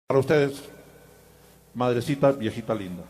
Para ustedes, madrecita, viejita linda.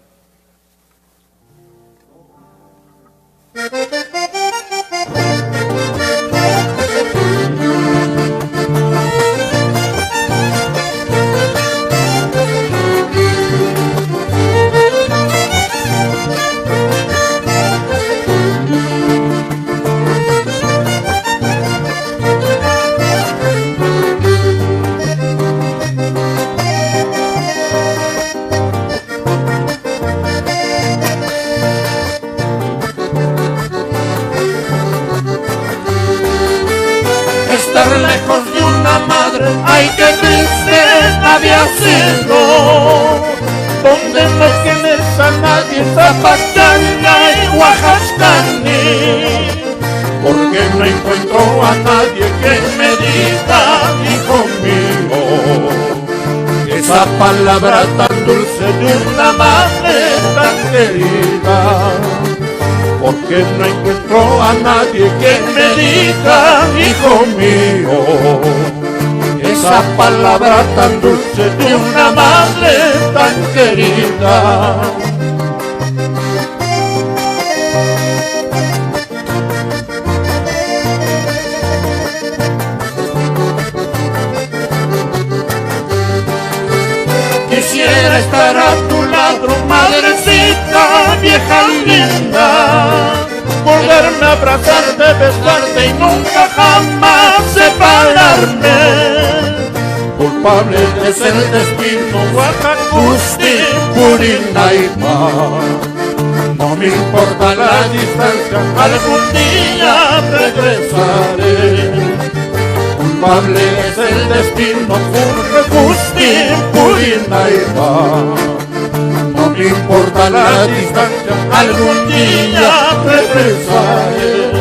Estar lejos de una madre, ay qué triste había sido, donde no tienes a nadie, Zapachanga y Oaxaxcani, porque no encuentro a nadie que me diga, hijo mío, esa palabra tan dulce de una madre tan querida. Porque no encuentro a nadie que me diga, hijo mío, esa palabra tan dulce de una madre tan querida. Quisiera estar a tu lado, madrecita vieja linda, poderme abrazarte, besarte y nunca jamás separarme. Culpable es el destino, Huacacusti, Purinaipa. No me importa la distancia, algún día regresaré. Culpable es el destino, Huacacusti, Purinaipa. No me importa la distancia, algún día regresaré.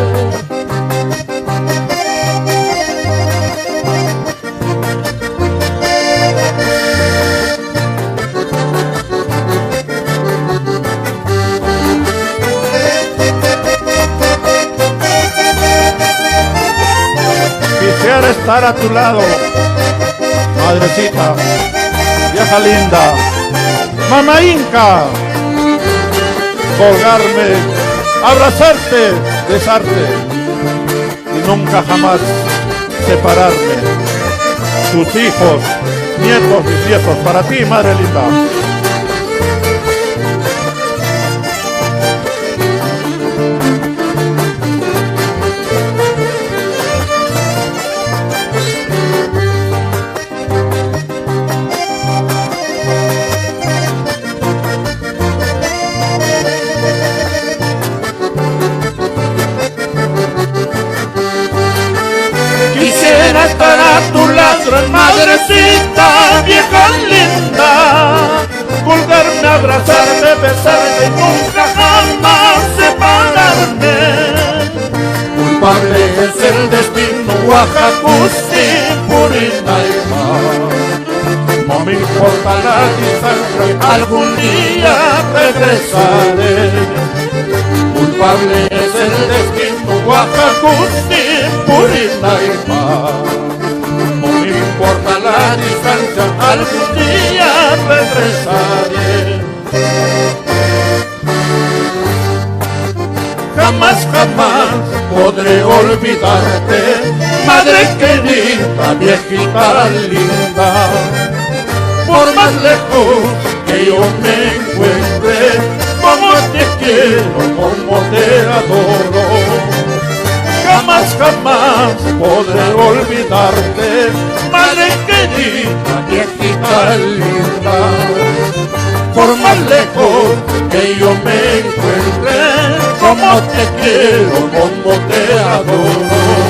Quisiera estar a tu lado, madrecita, vieja linda, mamá Inca, colgarme, abrazarte, besarte y nunca jamás separarme. Tus hijos, nietos, bisnietos, para ti, madre linda. Quisiera estar a tu lado, madrecita vieja linda, colgarme, abrazarme, besarte y nunca jamás separarme. Culpable es el destino, Huacacusti, Purinaipa. No me importa la distancia, algún día regresaré. Culpable es el destino, Huacacusti, Purinaipa. No me importa la distancia, algún día regresaré. Jamás, jamás podré olvidarte, madre querida, viejita linda. Por más lejos que yo me encuentre, como te quiero, como te adoro. Jamás, jamás podré olvidarte, madre querida, viejita linda. Por más lejos que yo me encuentre, como te quiero, como te adoro.